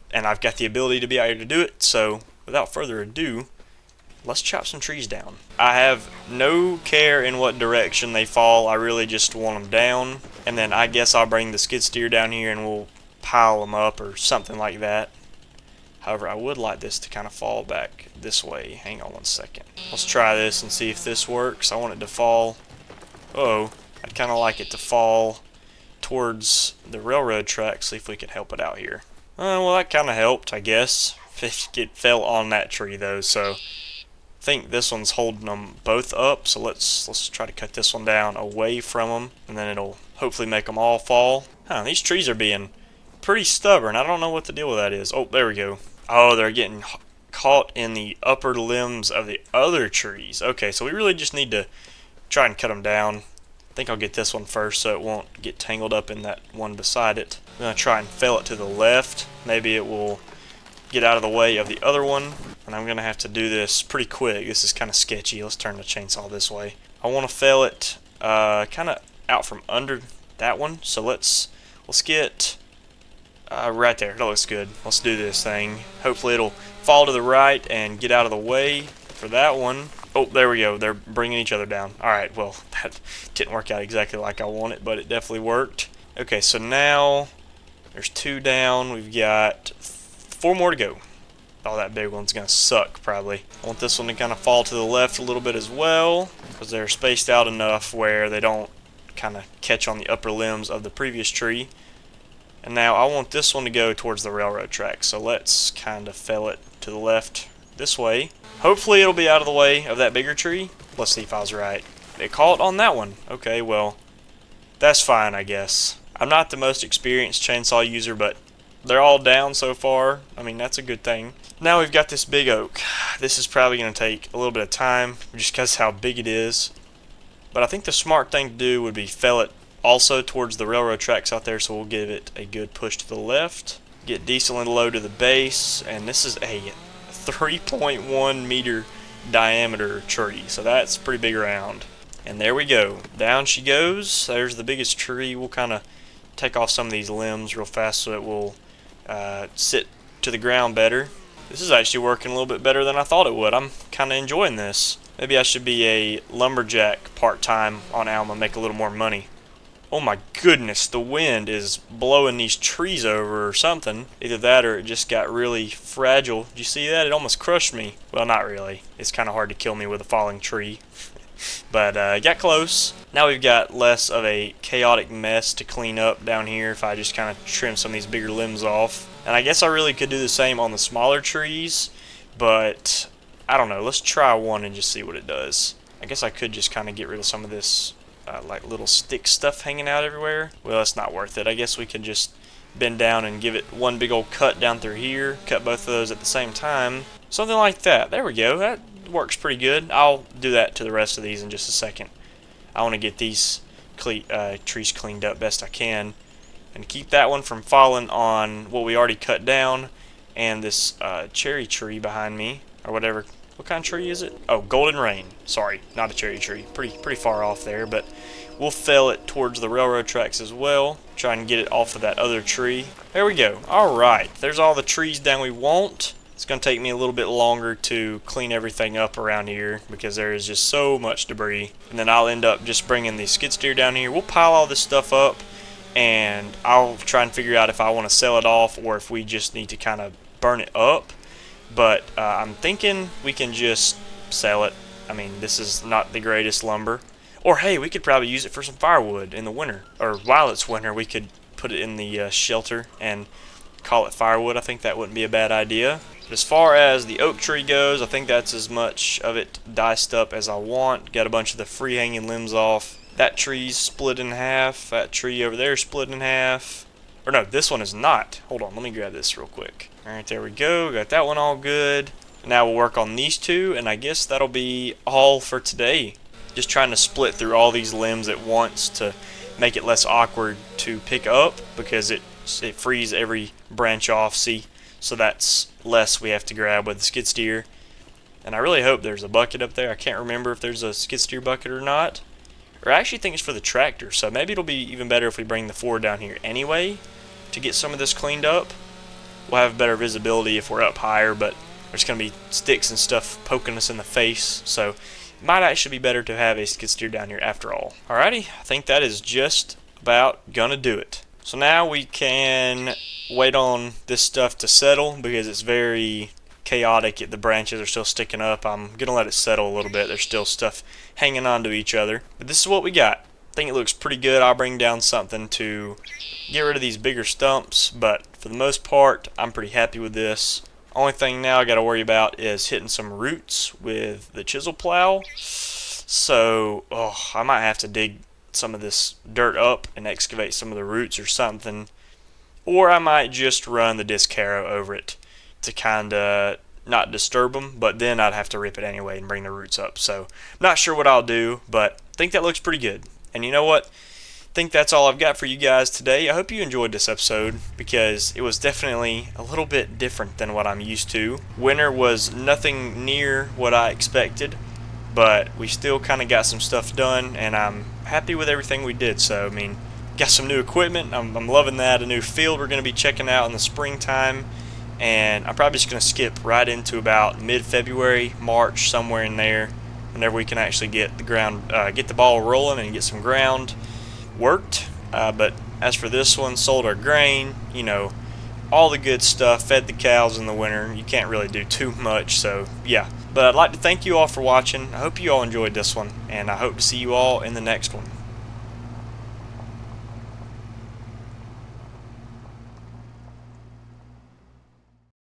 and I've got the ability to be able to do it, so without further ado, let's chop some trees down. I have no care in what direction they fall. I really just want them down. And then I guess I'll bring the skid steer down here and we'll pile them up or something like that. However, I would like this to kind of fall back this way. Hang on one second. Let's try this and see if this works. I want it to fall. Uh-oh. I'd kind of like it to fall towards the railroad track. See if we can help it out here. Well, that kind of helped, I guess. It fell on that tree though, so I think this one's holding them both up. So let's try to cut this one down away from them, and then it'll hopefully make them all fall. These trees are being pretty stubborn. I don't know what the deal with that is. Oh, there we go. Oh, they're getting caught in the upper limbs of the other trees. Okay, so we really just need to try and cut them down. I think I'll get this one first so it won't get tangled up in that one beside it. I'm going to try and fell it to the left. Maybe it will get out of the way of the other one. And I'm going to have to do this pretty quick. This is kind of sketchy. Let's turn the chainsaw this way. I want to fell it kind of out from under that one. So let's get right there. That looks good. Let's do this thing. Hopefully it'll fall to the right and get out of the way for that one. Oh, there we go. They're bringing each other down. Alright, well, that didn't work out exactly like I wanted, but it definitely worked. Okay, so now there's 2 down. We've got 4 more to go. Oh, that big one's going to suck, probably. I want this one to kind of fall to the left a little bit as well, because they're spaced out enough where they don't kind of catch on the upper limbs of the previous tree. And now I want this one to go towards the railroad track, so let's kind of fell it to the left this way. Hopefully it'll be out of the way of that bigger tree. Let's see if I was right. It caught on that one. Okay, well, that's fine, I guess. I'm not the most experienced chainsaw user, but they're all down so far. I mean, that's a good thing. Now we've got this big oak. This is probably going to take a little bit of time, just because how big it is. But I think the smart thing to do would be fell it also towards the railroad tracks out there, so we'll give it a good push to the left. Get decently low to the base, and this is a 3.1 meter diameter tree, so that's pretty big around. And there we go. Down she goes. There's the biggest tree. We'll kind of take off some of these limbs real fast so it will sit to the ground better. This is actually working a little bit better than I thought it would. I'm kind of enjoying this. Maybe I should be a lumberjack part-time on Alma, make a little more money. Oh my goodness, the wind is blowing these trees over or something. Either that or it just got really fragile. Did you see that? It almost crushed me. Well, not really. It's kind of hard to kill me with a falling tree. But got close. Now we've got less of a chaotic mess to clean up down here if I just kind of trim some of these bigger limbs off. And I guess I really could do the same on the smaller trees, but I don't know. Let's try one and just see what it does. I guess I could just kind of get rid of some of this like little stick stuff hanging out everywhere. Well, that's not worth it. I guess we can just bend down and give it one big old cut down through here. Cut both of those at the same time. Something like that. There we go. That works pretty good. I'll do that to the rest of these in just a second. I want to get these trees cleaned up best I can and keep that one from falling on what we already cut down and this cherry tree behind me or whatever. What kind of tree is it? Oh, golden rain. Sorry, not a cherry tree. Pretty far off there, but we'll fell it towards the railroad tracks as well. Try and get it off of that other tree. There we go. Alright, there's all the trees down we want. It's going to take me a little bit longer to clean everything up around here because there is just so much debris. And then I'll end up just bringing the skid steer down here. We'll pile all this stuff up and I'll try and figure out if I want to sell it off or if we just need to kind of burn it up. But I'm thinking we can just sell it. I mean, this is not the greatest lumber. Or hey, we could probably use it for some firewood in the winter. Or while it's winter, we could put it in the shelter and call it firewood. I think that wouldn't be a bad idea. But as far as the oak tree goes, I think that's as much of it diced up as I want. Got a bunch of the free hanging limbs off. That tree's split in half. That tree over there is split in half. Or no, this one is not. Hold on, let me grab this real quick. Alright, there we go. Got that one all good. Now we'll work on these two, and I guess that'll be all for today. Just trying to split through all these limbs at once to make it less awkward to pick up because it frees every branch off, see? So that's less we have to grab with the skid steer. And I really hope there's a bucket up there. I can't remember if there's a skid steer bucket or not. Or I actually think it's for the tractor, so maybe it'll be even better if we bring the Ford down here anyway to get some of this cleaned up. We'll have better visibility if we're up higher, but there's going to be sticks and stuff poking us in the face, so it might actually be better to have a skid steer down here after all. Alrighty, I think that is just about gonna do it. So now we can wait on this stuff to settle because it's very chaotic. The branches are still sticking up. I'm gonna let it settle a little bit. There's still stuff hanging on to each other, but this is what we got. I think it looks pretty good. I'll bring down something to get rid of these bigger stumps, but for the most part I'm pretty happy with this. Only thing now I got to worry about is hitting some roots with the chisel plow. So I might have to dig some of this dirt up and excavate some of the roots or something, or I might just run the disc harrow over it to kind of not disturb them, but then I'd have to rip it anyway and bring the roots up. So I'm not sure what I'll do, but I think that looks pretty good. And you know what? I think that's all I've got for you guys today. I hope you enjoyed this episode because it was definitely a little bit different than what I'm used to. Winter was nothing near what I expected, but we still kind of got some stuff done, and I'm happy with everything we did. So I mean, got some new equipment. I'm loving that. A new field we're going to be checking out in the springtime, and I'm probably just going to skip right into about mid-February, March, somewhere in there, whenever we can actually get the ball rolling and get some ground worked. But as for this one, sold our grain, all the good stuff, fed the cows in the winter. You can't really do too much, so yeah. But I'd like to thank you all for watching. I hope you all enjoyed this one, and I hope to see you all in the next one.